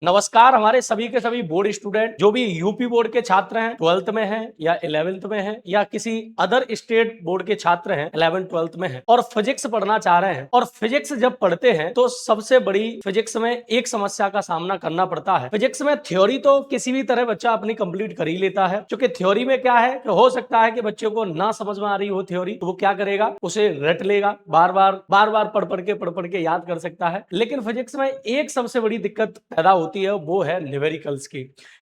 नमस्कार हमारे सभी के सभी बोर्ड स्टूडेंट जो भी यूपी बोर्ड के छात्र हैं, 12th में हैं या 11th में हैं या किसी अदर स्टेट बोर्ड के छात्र हैं, 11th 12th में हैं और फिजिक्स पढ़ना चाह रहे हैं। और फिजिक्स जब पढ़ते हैं तो सबसे बड़ी फिजिक्स में एक समस्या का सामना करना पड़ता है। फिजिक्स में थ्योरी तो किसी भी तरह बच्चा अपनी कंप्लीट कर ही लेता है, क्योंकि थ्योरी में क्या है कि हो सकता है कि बच्चे को ना समझ में आ रही हो थ्योरी, तो वो क्या करेगा, उसे रट लेगा, बार बार पढ़ के याद कर सकता है। लेकिन फिजिक्स में एक सबसे बड़ी दिक्कत पैदा होती है, वो है न्यूमेरिकल्स की।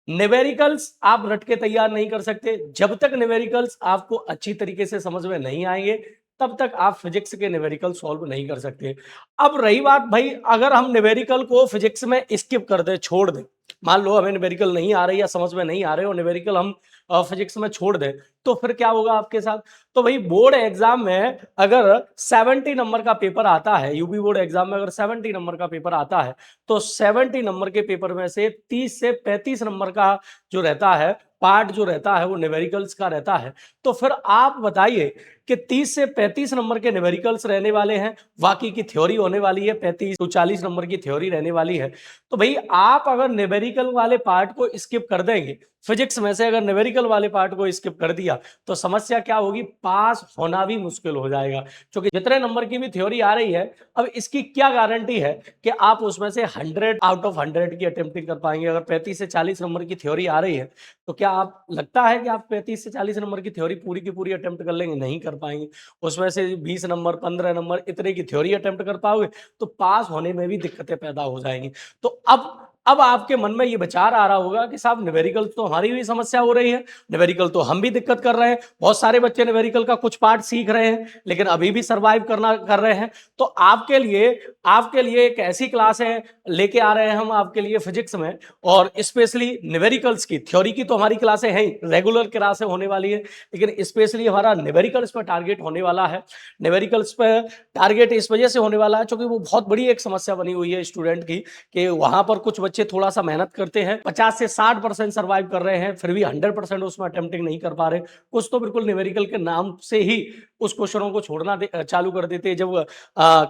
न्यूमेरिकल्स आप रट के तैयार नहीं कर सकते। जब तक न्यूमेरिकल्स आपको अच्छी तरीके से समझ में नहीं आएंगे तब तक आप फिजिक्स के न्यूमेरिकल सॉल्व नहीं कर सकते। अब रही बात भाई, अगर हम न्यूमेरिकल को फिजिक्स में स्किप कर दे, छोड़ दें, मान लो हमें न्यूमेरिकल नहीं आ रही या समझ में नहीं आ रहे और न्यूमेरिकल हम फिजिक्स में छोड़ दें, तो फिर क्या होगा आपके साथ? तो भाई बोर्ड एग्जाम में अगर 70 नंबर का पेपर आता है, यूपी बोर्ड एग्जाम में अगर 70 नंबर का पेपर आता है, तो 70 नंबर के पेपर में से 30 से 35 नंबर का जो रहता है, पार्ट जो रहता है, वो न्यूमेरिकल्स का रहता है। तो फिर आप बताइए कि 30 से 35 नंबर के न्यूमेरिकल्स रहने वाले हैं, बाकी की थ्योरी होने वाली है, 35 to 40 नंबर की थ्योरी रहने वाली है। तो भाई आप अगर न्यूमेरिकल वाले पार्ट को स्किप कर देंगे, फिजिक्स में से अगर न्यूमेरिकल वाले पार्ट को स्किप कर दिया, तो समस्या क्या होगी, पास होना भी मुश्किल हो जाएगा। क्योंकि जितने नंबर की भी थ्योरी आ रही है, अब इसकी क्या गारंटी है कि आप उसमें से 100 आउट ऑफ 100 की अटेम्प्टिंग कर पाएंगे? अगर 35 से 40 नंबर की थ्योरी आ रही है, तो क्या आप लगता है कि आप 35 से 40 नंबर की थ्योरी पूरी की पूरी अटेम्प्ट कर लेंगे? नहीं कर पाएंगे। उसमें से 20 नंबर, 15 नंबर इतने की थ्योरी अटेम्प्ट कर पाओगे, तो पास होने में भी दिक्कतें पैदा हो जाएंगी। तो अब आपके मन में ये विचार आ रहा होगा कि साहब न्यूमेरिकल तो हमारी भी समस्या हो रही है, न्यूमेरिकल तो हम भी दिक्कत कर रहे हैं, बहुत सारे बच्चे न्यूमेरिकल का कुछ पार्ट सीख रहे हैं लेकिन अभी भी सरवाइव करना कर रहे हैं। तो आपके लिए एक ऐसी क्लास है, लेके आ रहे हैं हम आपके लिए फिजिक्स में, और स्पेशली न्यूमेरिकल्स की थ्योरी की तो हमारी क्लासें हैं ही, रेगुलर क्लासें होने वाली है, लेकिन स्पेशली हमारा न्यूमेरिकल्स पर टारगेट होने वाला है। न्यूमेरिकल्स पर टारगेट इस वजह से होने वाला है क्योंकि वो बहुत बड़ी एक समस्या बनी हुई है स्टूडेंट की, कि वहां पर कुछ बच्चे थोड़ा सा मेहनत करते हैं, 50 से 60% सर्वाइव कर रहे हैं, फिर भी 100% उसमें अटेम्प्टिंग नहीं कर पा रहे। कुछ तो बिल्कुल न्यूमेरिकल के नाम से ही उस क्वेश्चनों को छोड़ना चालू कर देते हैं। जब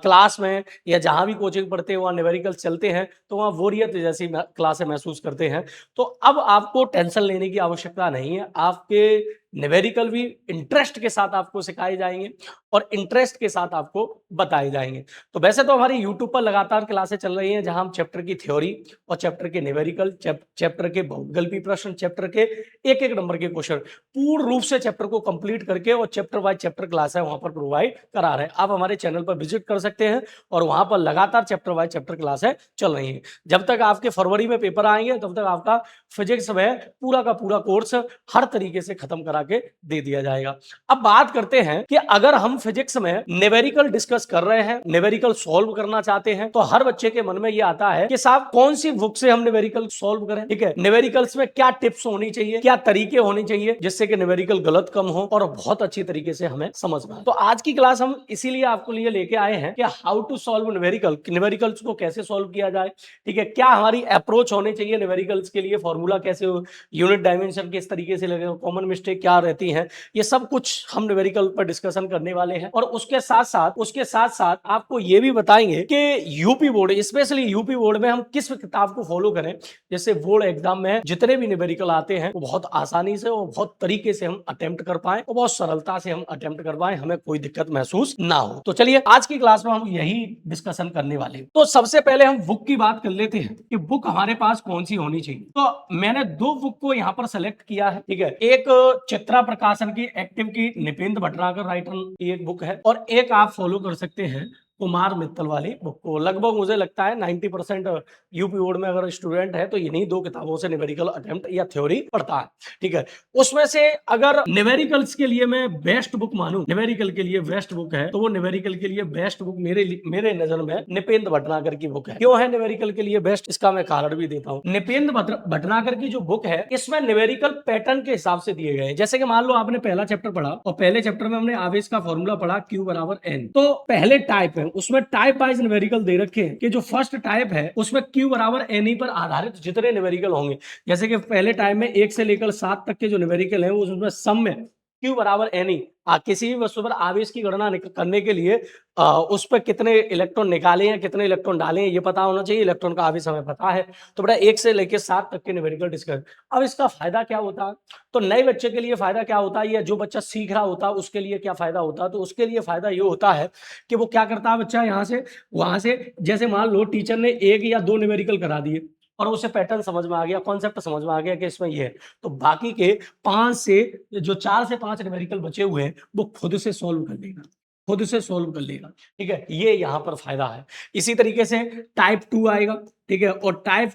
क्लास में या जहां भी कोचिंग पढ़ते हैं वहां न्यूमेरिकल चलते हैं तो वहां बोरियत जैसी क्लासें महसूस करते हैं। तो अब आपको टेंशन लेने की आवश्यकता नहीं है, आपके न्यूमेरिकल भी इंटरेस्ट के साथ आपको सिखाए जाएंगे और इंटरेस्ट के साथ आपको बताए जाएंगे। तो वैसे तो हमारी यूट्यूब पर लगातार क्लासें चल रही हैं जहां हम चैप्टर की थ्योरी और चैप्टर के न्यूमेरिकल, चैप्टर के बहुविकल्पी प्रश्न, चैप्टर के एक एक नंबर के क्वेश्चन पूर्ण रूप से चैप्टर को कंप्लीट करके और चैप्टर वाइज चैप्टर क्लास है वहां पर प्रोवाइड करा रहे हैं। आप हमारे चैनल पर विजिट कर सकते हैं और वहां पर लगातार चैप्टर वाइज चैप्टर क्लासें चल रही हैं। जब तक आपके फरवरी में पेपर आएंगे तब तक आपका फिजिक्स में पूरा का पूरा कोर्स हर तरीके से खत्म करा के दे दिया जाएगा। अब बात करते हैं कि अगर हम फिजिक्स में न्यूमेरिकल डिस्कस कर रहे हैं, न्यूमेरिकल सॉल्व करना चाहते हैं, तो हर बच्चे के मन में यह आता है कि साहब कौन सी बुक से हम न्यूमेरिकल सॉल्व करें। ठीक है, न्यूमेरिकल्स में क्या टिप्स होनी चाहिए, क्या तरीके होने चाहिए जिससे कि न्यूमेरिकल गलत कम हो और बहुत अच्छी तरीके से हमें समझ में आए। तो आज की क्लास हम इसीलिए आपको लिए लेके आए हैं कि how to solve numerical, numericals को कैसे सॉल्व किया जाए। ठीक है, क्या हमारी अप्रोच होनी चाहिए न्यूमेरिकल्स के लिए, फॉर्मूला कैसे, यूनिट डायमेंशन किस तरीके से लगेगा, कॉमन मिस्टेक क्या रहती है, ये सब कुछ हम न्यूमेरिकल पर डिस्कशन करने वाले हैं। और उसके साथ साथ आपको ये भी बताएंगे कि UP board, specially UP board में हम किस किताब को फॉलो करें, जैसे बोर्ड एग्जाम में जितने भी न्यूमेरिकल आते हैं वो बहुत आसानी से और बहुत तरीके से हम अटेम्प्ट कर पाए और बहुत सरलता से हम अटेम्प्ट कर पाए, हमें कोई दिक्कत महसूस ना हो। तो चलिए आज की क्लास में हम यही डिस्कशन करने वाले हैं। तो सबसे पहले हम बुक की बात कर लेते हैं कि बुक हमारे पास कौन सी होनी चाहिए। तो मैंने दो बुक को यहाँ पर सेलेक्ट किया है। ठीक है, एक चित्रा प्रकाशन की एक्टिव की निपेंद्र भटनागर राइटर की एक बुक है, और एक आप फॉलो कर सकते हैं कुमार मित्तल वाली बुक को। लगभग मुझे लगता है 90% यूपी बोर्ड में अगर स्टूडेंट है तो इन्हीं दो किताबों से न्यूमेरिकल अटेम्प्ट या थ्योरी पढ़ता है। ठीक है, उसमें से अगर न्यूमेरिकल्स के लिए मैं बेस्ट बुक मानूं, न्यूमेरिकल के लिए बेस्ट बुक है, तो वो न्यूमेरिकल के लिए बेस्ट बुक मेरे नजर में निपेंद्र भटनागर की बुक है। क्यों है न्यूमेरिकल के लिए बेस्ट, इसका मैं कारण भी देता हूँ। निपेंद्र भटनागर की जो बुक है इसमें न्यूमेरिकल पैटर्न के हिसाब से दिए गए हैं। जैसे कि मान लो आपने पहला चैप्टर पढ़ा और पहले चैप्टर में हमने आवेश का फॉर्मूला पढ़ा, Q बराबर N। तो पहले टाइप है, उसमें टाइप वाइज न्यूमेरिकल दे रखे हैं कि जो फर्स्ट टाइप है उसमें Q बराबर N पर आधारित जितने न्यूमेरिकल होंगे, जैसे कि पहले टाइप में 1 से लेकर 7 तक के जो न्यूमेरिकल है वो उसमें सम में Q बराबर Ni। किसी भी वस्तु पर आवेश की गणना करने के लिए उस पर कितने इलेक्ट्रॉन निकाले हैं, कितने इलेक्ट्रॉन डाले हैं, ये पता होना चाहिए। इलेक्ट्रॉन का आवेश हमें पता है। तो बेटा 1 से लेके 7 तक के न्यूमेरिकल डिस्कस। अब इसका फायदा क्या होता है? तो नए बच्चे के लिए फायदा क्या होता है, या जो बच्चा सीख रहा होता है उसके लिए क्या फायदा होता है? तो उसके लिए फायदा ये होता है कि वो क्या करता है बच्चा, यहाँ से वहां से, जैसे मान लो टीचर ने 1 या 2 न्यूमेरिकल करा दिए और उसे पैटर्न समझ में आ गया, कॉन्सेप्ट समझ में आ गया कि इसमें ये है, तो बाकी के 5 से जो 4 से 5 न्यूमेरिकल बचे हुए हैं वो खुद से सॉल्व कर लेगा, खुद से सॉल्व कर लेगा। ठीक है, ये यहाँ पर फायदा है। इसी तरीके से टाइप 2 आएगा। ठीक है, और टाइप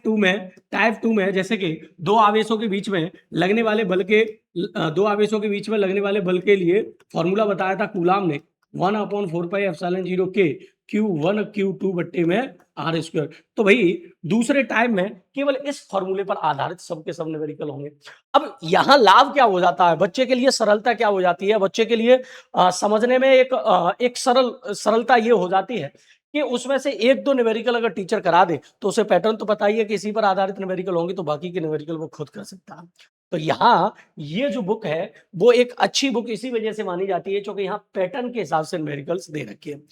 2 में जैसे कि दो आवेशों के बीच में लगने वाले बल के दो आवेशों के बीच में लगने वाले बल के लिए फॉर्मूला बताया था कूलाम ने, 1/4πε0 के Q1 Q2 बट्टे में आर स्क्वायर। तो भाई दूसरे टाइम में केवल इस फॉर्मूले पर आधारित सबके सब न्यूमेरिकल होंगे। अब यहाँ लाभ क्या हो जाता है बच्चे के लिए, सरलता क्या हो जाती है बच्चे के लिए, समझने में एक सरलता ये हो जाती है कि उसमें से 1-2 न्यूमेरिकल अगर टीचर करा दे तो उसे पैटर्न तो पता ही है कि इसी पर आधारित न्यूमेरिकल होंगे, तो बाकी के न्यूमेरिकल वो खुद कर सकता है। तो यहाँ ये जो बुक है वो एक अच्छी बुक इसी वजह से मानी जाती है क्योंकि यहाँ पैटर्न के हिसाब से न्यूमेरिकल्स दे रखे हैं।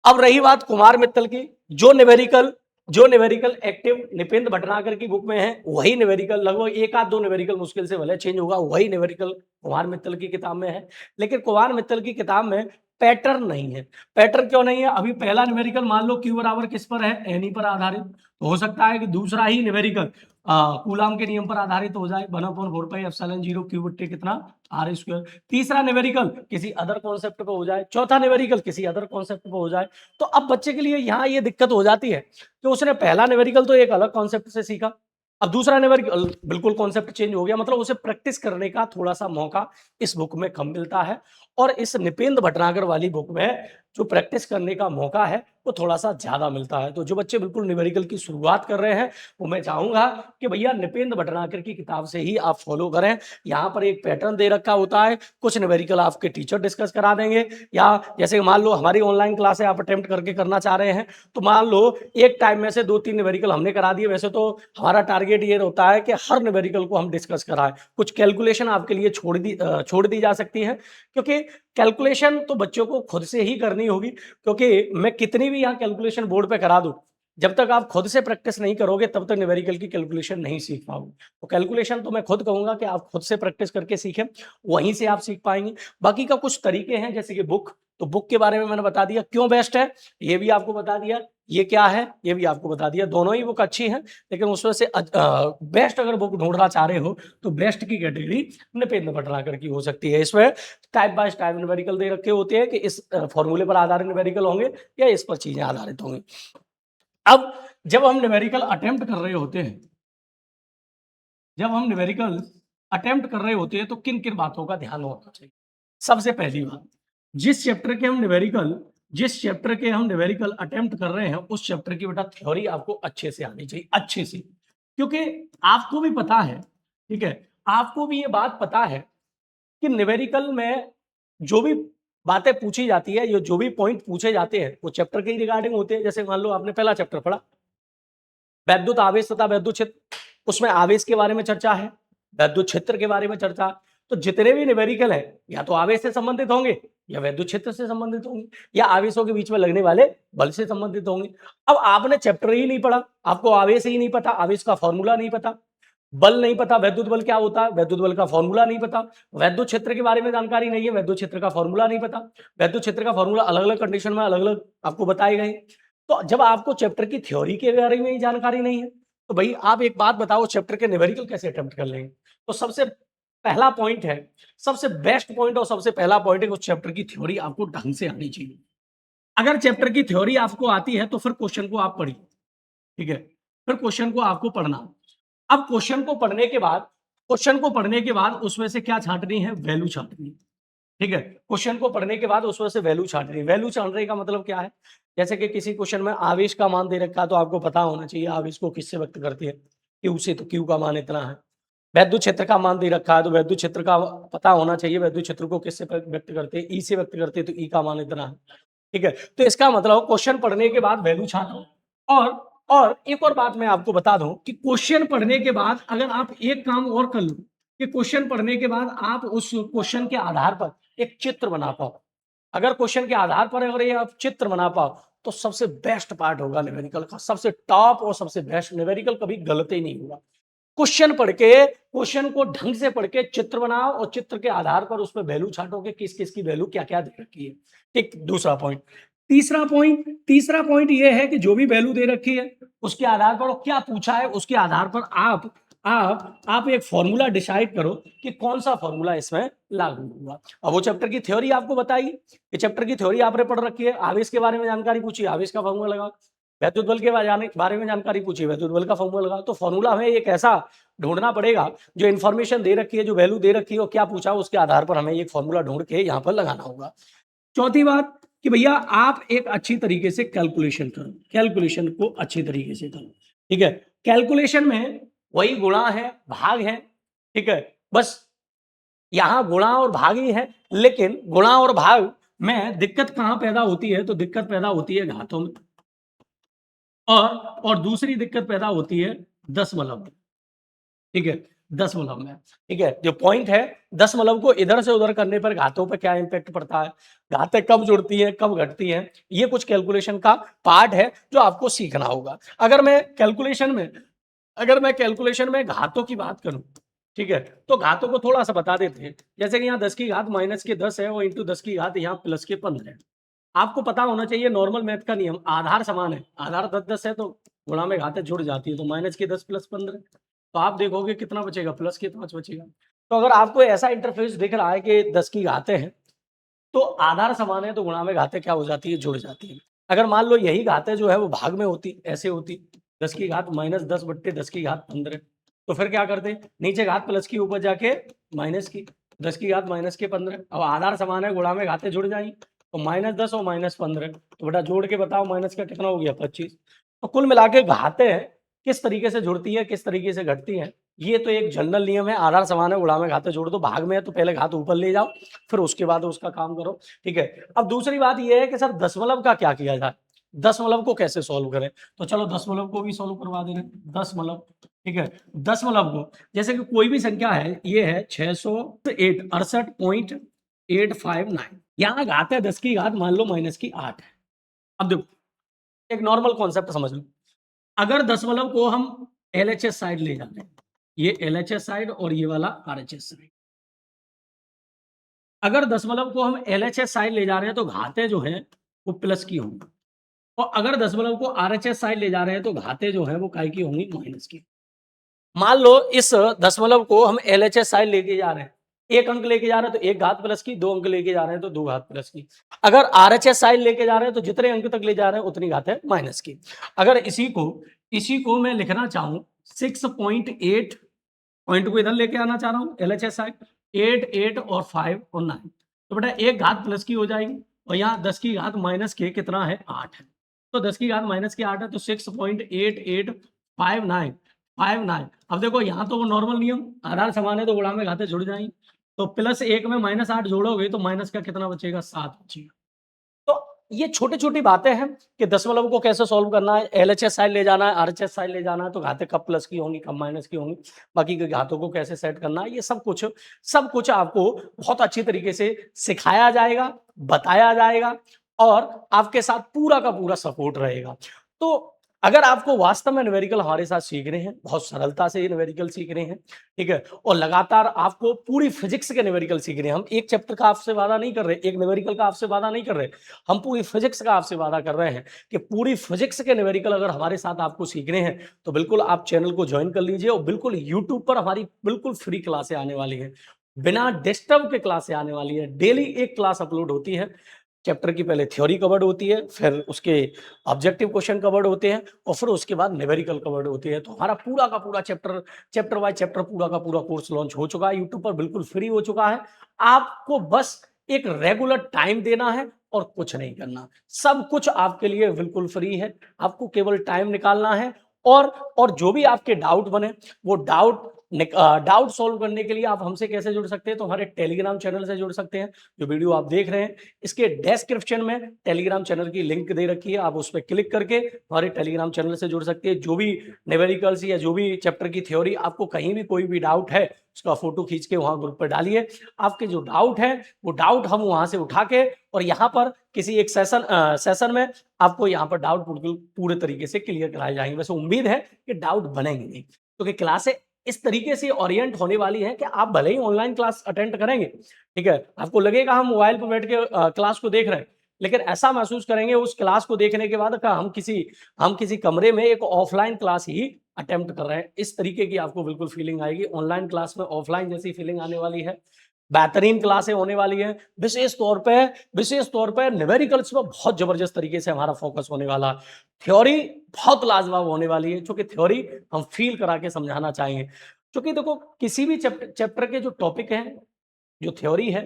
अब रही बात कुमार मित्तल की, जो न्यूमेरिकल एक्टिव निपेंद्र भटनागर की बुक में है वही न्यूमेरिकल, लगभग 1-2 न्यूमेरिकल मुश्किल से भले चेंज होगा, वही न्यूमेरिकल कुमार मित्तल की किताब में है। लेकिन कुमार मित्तल की किताब में पैटर्न नहीं है। पैटर्न क्यों नहीं है? अभी पहला न्यूमेरिकल मान लो Q बराबर किस पर है, Ni पर आधारित, तो हो सकता है कि दूसरा ही न्यूमेरिकल कूलाम के नियम पर आधारित हो जाए, 1/4πε0 Q बट्टे कितना, आर स्क्वायर। तीसरा न्यूमेरिकल किसी अदर कॉन्सेप्ट पे हो जाए, चौथा न्यूमेरिकल किसी अदर कॉन्सेप्ट पे हो जाए। तो अब बच्चे के लिए यहाँ ये दिक्कत हो जाती है कि उसने पहला न्यूमेरिकल तो एक अलग कॉन्सेप्ट से सीखा, अब दूसरा न्यूमेरिकल बिल्कुल कॉन्सेप्ट चेंज हो गया, मतलब उसे प्रैक्टिस करने का थोड़ा सा मौका इस बुक में कम मिलता है। और इस निपेंद्र भटनागर वाली बुक में जो प्रैक्टिस करने का मौका है वो थोड़ा सा ज्यादा मिलता है। तो जो बच्चे बिल्कुल न्यूमेरिकल की शुरुआत कर रहे हैं वो मैं चाहूंगा कि भैया निपेंद्र भटनागर की किताब से ही आप फॉलो करें। यहाँ पर एक पैटर्न दे रखा होता है, कुछ न्यूमेरिकल आपके टीचर डिस्कस करा देंगे, या जैसे मान लो हमारी ऑनलाइन क्लास है, आप अटेम्प्ट करके करना चाह रहे हैं तो मान लो एक टाइम में से 2-3 न्यूमेरिकल हमने करा दिए। वैसे तो हमारा टारगेट ये होता है कि हर न्यूमेरिकल को हम डिस्कस कराएं, कुछ कैलकुलेशन आपके लिए छोड़ दी जा सकती है, क्योंकि कैलकुलेशन तो बच्चों को खुद से ही करनी होगी। क्योंकि मैं कितनी भी यहाँ कैलकुलेशन बोर्ड पे करा दूं, जब तक आप खुद से प्रैक्टिस नहीं करोगे तब तक न्यूमेरिकल की कैलकुलेशन नहीं सीख पाओगे। तो कैलकुलेशन तो मैं खुद कहूंगा कि आप खुद से प्रैक्टिस करके सीखें, वहीं से आप सीख पाएंगे। बाकी का कुछ तरीके हैं जैसे कि बुक, तो बुक के बारे में मैंने बता दिया क्यों बेस्ट है, ये भी आपको बता दिया, ये क्या है ये भी आपको बता दिया। दोनों ही बुक अच्छी हैं, लेकिन उसमें से बेस्ट अगर बुक ढूंढना चाह रहे हो तो बेस्ट की कैटेगरी निपेंद्र भटनागर की हो सकती है। इसमें टाइप बाय टाइप न्यूमेरिकल दे रखे होते हैं कि इस फॉर्मूले पर आधारित न्यूमेरिकल होंगे या इस पर चीजें आधारित होंगी। अब जब हम न्यूमेरिकल अटेम्प्ट कर रहे होते हैं, तो किन किन बातों का ध्यान होना चाहिए? सबसे पहली बात, जिस चैप्टर के हम न्यूमेरिकल अटेम्प्ट कर रहे हैं उस चैप्टर की बेटा थ्योरी आपको अच्छे से आनी चाहिए, अच्छे से। क्योंकि आपको भी पता है, ठीक है, आपको भी ये बात पता है कि न्यूमेरिकल में जो भी बातें पूछी जाती है, जो भी पॉइंट पूछे जाते हैं वो चैप्टर के ही रिगार्डिंग होते हैं। जैसे मान लो आपने पहला चैप्टर पढ़ा वैद्युत आवेश तथा वैद्युत क्षेत्र, उसमें आवेश के बारे में चर्चा है, वैद्युत क्षेत्र के बारे में चर्चा। तो जितने भी न्यूमेरिकल है या तो आवेश से संबंधित होंगे या वैद्युत क्षेत्र से संबंधित होंगे या आवेशों के बीच में लगने वाले बल से संबंधित होंगे। अब आपने चैप्टर ही नहीं पढ़ा, आपको आवेश ही नहीं पता, आवेश का फॉर्मूला नहीं पता, बल नहीं पता, वैद्युत बल क्या होता है, वैद्युत बल का फॉर्मूला नहीं पता, वैद्युत क्षेत्र के बारे में जानकारी नहीं है, वैद्युत क्षेत्र का फॉर्मूला नहीं पता, वैद्युत क्षेत्र का फॉर्मूला अलग अलग कंडीशन में अलग अलग आपको बताए गए। तो जब आपको चैप्टर की थ्योरी के बारे में ही जानकारी नहीं है तो भाई आप एक बात बताओ, चैप्टर के न्यूमेरिकल कैसे अटेम्प्ट कर लेंगे? तो सबसे पहला पॉइंट है, सबसे बेस्ट पॉइंट और सबसे पहला पॉइंट है उस चैप्टर की थ्योरी आपको ढंग से आनी चाहिए। अगर चैप्टर की थ्योरी आपको आती है तो फिर क्वेश्चन को आप पढ़िए, ठीक है, फिर क्वेश्चन को आपको पढ़ना। अब क्वेश्चन को पढ़ने के बाद उसमें से क्या छांटनी है, वैल्यू छांटनी, ठीक है। क्वेश्चन को पढ़ने के बाद उसमें से वैल्यू छांटनी। वैल्यू छांटने का मतलब क्या है, जैसे कि किसी क्वेश्चन में आवेश का मान दे रखा है तो आपको पता होना चाहिए आवेश को किससे व्यक्त करती है, क्यू से, तो क्यू का मान इतना है। वैद्युत क्षेत्र का मान दे रखा है तो वैद्युत क्षेत्र का पता होना चाहिए, वैद्युत क्षेत्र को किससे व्यक्त करते हैं, ई से व्यक्त करते हैं तो ई का मान इतना है, ठीक है। तो इसका मतलब क्वेश्चन पढ़ने के बाद वैल्यू छांटो। और एक और बात मैं आपको बता दूं कि क्वेश्चन पढ़ने के बाद अगर आप एक काम और कर लो, कि क्वेश्चन पढ़ने के बाद आप उस क्वेश्चन के आधार पर एक चित्र बना पाओ। अगर क्वेश्चन के आधार पर अगर ये आप चित्र बना पाओ तो सबसे बेस्ट पार्ट होगा न्यूमेरिकल का, सबसे टॉप और सबसे बेस्ट। न्यूमेरिकल कभी गलत ही नहीं होगा। क्वेश्चन पढ़ के, क्वेश्चन को ढंग से पढ़ के चित्र बनाओ और चित्र के आधार पर उसमें वैल्यू छाटो कि किस किस की वैल्यू क्या क्या दे रखी है। ठीक, दूसरा पॉइंट। तीसरा पॉइंट ये है कि जो भी वैल्यू दे रखी है उसके आधार पर क्या पूछा है, उसके आधार पर आप एक फॉर्मूला डिसाइड करो कि कौन सा फॉर्मूला इसमें लागू होगा। अब वो चैप्टर की थ्योरी आपको बताइए, ये चैप्टर की थ्योरी आपने पढ़ रखी है, आवेश के बारे में जानकारी पूछी, आवेश का फॉर्मूला लगाओ। वैद्युत बल के बारे में जानकारी पूछी, वैद्युत बल का फॉर्मूला लगाओ। तो फॉर्मूला हमें एक ऐसा ढूंढना पड़ेगा जो इन्फॉर्मेशन दे रखी है, जो वैल्यू दे रखी है और क्या पूछा, उसके आधार पर हमें एक फॉर्मूला ढूंढ के यहाँ पर लगाना होगा। चौथी बात कि भैया आप एक अच्छी तरीके से कैलकुलेशन करो, कैलकुलेशन को अच्छी तरीके से करो। ठीक है, कैलकुलेशन में वही गुणा है, भाग है। ठीक है, बस यहां गुणा और भाग ही है, लेकिन गुणा और भाग में दिक्कत कहां पैदा होती है, तो दिक्कत पैदा होती है घातों में, और दूसरी दिक्कत पैदा होती है दशमलव में। ठीक है, दशमलव में। ठीक है, जो पॉइंट है, दशमलव को इधर से उधर करने पर घातों पर क्या इंपैक्ट पड़ता है, घातें कब जुड़ती हैं, कब घटती हैं, ये कुछ कैलकुलेशन का पार्ट है जो आपको सीखना होगा। अगर मैं कैलकुलेशन में घातों की बात करूं, ठीक है, तो घातों को थोड़ा सा बता देते हैं। जैसे कि यहाँ 10 की घात माइनस के 10 है और इंटू 10 की घात यहाँ प्लस के 15 है। आपको पता होना चाहिए नॉर्मल मैथ का नियम, आधार समान है, आधार 10-10 है तो गुणा में घातें जुड़ जाती है, तो माइनस के 10 प्लस 15, तो आप देखोगे कितना बचेगा, प्लस के 5 बचेगा। तो अगर आपको ऐसा इंटरफेस दिख रहा है कि 10 की घातें हैं तो आधार समान है, तो गुणा में घातें क्या हो जाती है, जुड़ जाती है। अगर मान लो यही घातें जो है वो भाग में होती, ऐसे होती 10 की घात माइनस 10 बट्टे 10 की घात 15, तो फिर क्या करते, नीचे घात प्लस की, ऊपर जाके माइनस की, 10 की घात माइनस के 15। अब आधार समान है, गुणा में घातें जुड़ जाएंगी, तो माइनस 10 और माइनस 15, तो बेटा जोड़ के बताओ माइनस का कितना हो गया, 25। तो कुल मिला के घातें किस तरीके से जुड़ती है, किस तरीके से घटती है, ये तो एक जनरल नियम है। आधार समान है, गुणा में घातें जोड़ दो, भाग में है तो पहले घात ऊपर ले जाओ, फिर उसके बाद उसका काम करो। ठीक है, अब दूसरी बात यह है कि सर दशमलव का क्या किया जाए, दशमलव को कैसे सॉल्व करें, तो चलो दशमलव को भी सॉल्व करवा दे रहे हैं। दशमलव, ठीक है, दशमलव को जैसे कि कोई भी संख्या है, ये है 608 68.859, यहाँ घात है 10 की घात मान लो माइनस की 8 है। अब देखो एक नॉर्मल कॉन्सेप्ट समझ लो, अगर दशमलव को हम LHS साइड ले जाते हैं, ये LHS साइड और ये वाला RHS साइड, अगर दशमलव को हम LHS साइड ले जा रहे हैं तो घातें जो हैं वो प्लस की होंगी, और अगर दशमलव को RHS साइड ले जा रहे हैं तो घातें जो हैं वो काय की होंगी, माइनस की। मान लो इस दशमलव को हम LHS साइड लेके जा रहे हैं, एक अंक लेके जा रहे हैं तो एक घात प्लस की, दो अंक लेके जा रहे हैं तो दो घात प्लस की। अगर RHS साइड लेके जा रहे हैं तो जितने अंक तक ले जा रहे हैं उतनी घात है माइनस की। अगर इसी को मैं लिखना चाहूं 6.8, पॉइंट को इधर लेके आना चाह रहा हूँ LHS साइड, 8 और 5 और 9, तो बेटा एक घात प्लस की हो जाएगी, और यहाँ 10 की घात माइनस के कितना है, 8 है, तो 10 की घात माइनस के 8 है, तो 6.8859। अब देखो यहाँ तो वो नॉर्मल नियम, आधार समान है तो गुणा में घातें जुड़ जाएंगी, तो प्लस 1 में माइनस 8 जोड़ोगे तो माइनस का कितना बचेगा, 7 बचेगा। तो ये छोटी छोटी बातें हैं कि दशमलव को कैसे सॉल्व करना है, LHS साइड ले जाना है, RHS साइड ले जाना है, तो घातें कब प्लस की होंगी, कब माइनस की होंगी, बाकी के घातों को कैसे सेट करना है, ये सब कुछ आपको बहुत अच्छी तरीके से सिखाया जाएगा, बताया जाएगा, और आपके साथ पूरा का पूरा सपोर्ट रहेगा। तो अगर आपको वास्तव में न्यूमेरिकल हमारे साथ सीखने हैं, बहुत सरलता से ये न्यूमेरिकल सीखने हैं, ठीक है, और लगातार आपको पूरी फिजिक्स के न्यूमेरिकल सीखने हैं, हम एक चैप्टर का आपसे वादा नहीं कर रहे, एक न्यूमेरिकल का आपसे वादा नहीं कर रहे, हम पूरी फिजिक्स का आपसे वादा कर रहे हैं कि पूरी फिजिक्स के न्यूमेरिकल अगर हमारे साथ आपको सीखने हैं तो बिल्कुल आप चैनल को ज्वाइन कर लीजिए, और बिल्कुल यूट्यूब पर हमारी बिल्कुल फ्री क्लासें आने वाली हैं, बिना डिस्टर्ब के क्लासें आने वाली है, डेली एक क्लास अपलोड होती है। चैप्टर की पहले थ्योरी कवर्ड होती है, फिर उसके ऑब्जेक्टिव क्वेश्चन कवर्ड होते हैं, और फिर उसके बाद न्यूमेरिकल कवर्ड होती है। तो हमारा पूरा का पूरा चैप्टर बाय चैप्टर पूरा का पूरा कोर्स लॉन्च हो चुका है, यूट्यूब पर बिल्कुल फ्री हो चुका है। आपको बस एक रेगुलर टाइम देना है और कुछ नहीं करना, सब कुछ आपके लिए बिल्कुल फ्री है, आपको केवल टाइम निकालना है, और जो भी आपके डाउट बने वो डाउट डाउट सॉल्व करने के लिए आप हमसे कैसे जुड़ सकते हैं, तो हमारे टेलीग्राम चैनल से जुड़ सकते हैं। जो वीडियो आप देख रहे हैं इसके डिस्क्रिप्शन में टेलीग्राम चैनल की लिंक दे रखी है, आप उस पर क्लिक करके हमारे टेलीग्राम चैनल से जुड़ सकते हैं। जो भी न्यूमेरिकल्स या जो भी चैप्टर की थ्योरी आपको कहीं भी कोई भी डाउट है उसका फोटो खींच के वहां ग्रुप पर डालिए। आपके जो डाउट है वो डाउट हम वहां से उठा के और यहाँ पर किसी एक सेशन में आपको यहाँ पर डाउट पूरे तरीके से क्लियर कराए जाएंगे। वैसे उम्मीद है कि डाउट बनेंगे नहीं, क्योंकि क्लासें इस तरीके से ओरिएंट होने वाली है कि आप भले ही ऑनलाइन क्लास अटेंड करेंगे, ठीक है, आपको लगेगा हम मोबाइल पर बैठ के क्लास को देख रहे हैं, लेकिन ऐसा महसूस करेंगे उस क्लास को देखने के बाद का हम किसी कमरे में एक ऑफलाइन क्लास ही अटेम्प्ट कर रहे हैं। इस तरीके की आपको बिल्कुल फीलिंग आएगी। ऑनलाइन क्लास में ऑफलाइन जैसी फीलिंग आने वाली है। बेहतरीन क्लासें होने वाली है। विशेष तौर पे न्यूमेरिकल्स में बहुत जबरदस्त तरीके से हमारा फोकस होने वाला है। थ्योरी बहुत लाजवाब होने वाली है, क्योंकि थ्योरी हम फील करा के समझाना चाहेंगे। क्योंकि देखो किसी भी चैप्टर के जो टॉपिक हैं, जो थ्योरी है,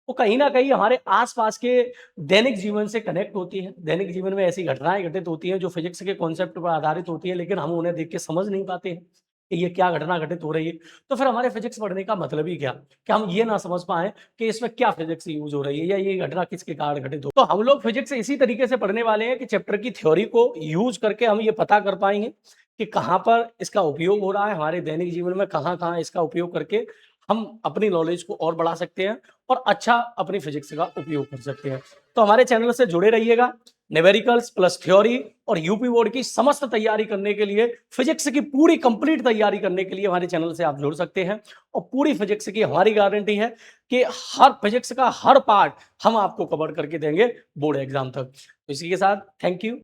वो कहीं न कहीं हमारे आस-पास के दैनिक जीवन से कनेक्ट होती है। दैनिक जीवन में ऐसी घटनाएँ घटित होती हैं जो फिज़िक्स के कॉन्सेप्ट पर आधारित होती है, लेकिन हम उन्हें देख के समझ नहीं पाते हैं कि ये क्या घटना घटित हो रही है। तो फिर हमारे फिज़िक्स पढ़ने का मतलब ही क्या? कि हम ये ना समझ पाएँ कि इसमें क्या फिज़िक्स यूज़ हो रही है या ये घटना किसके कारण घटित हो। तो हम लोग फिज़िक्स इसी तरीके से पढ़ने वाले हैं कि चैप्टर की थ्योरी को यूज़ करके हम ये पता कर पाएँगे कि कहाँ पर इसका उपयोग हो रहा है हमारे दैनिक जीवन में, कहाँ-कहाँ इसका उपयोग करके हम अपनी नॉलेज को और बढ़ा सकते हैं और अच्छा अपनी फिजिक्स का उपयोग कर सकते हैं। तो हमारे चैनल से जुड़े रहिएगा। न्यूमेरिकल्स प्लस थ्योरी और यूपी बोर्ड की समस्त तैयारी करने के लिए, फिजिक्स की पूरी कंप्लीट तैयारी करने के लिए हमारे चैनल से आप जुड़ सकते हैं। और पूरी फिजिक्स की हमारी गारंटी है कि हर फिजिक्स का हर पार्ट हम आपको कवर करके देंगे बोर्ड एग्जाम तक। तो इसी के साथ थैंक यू।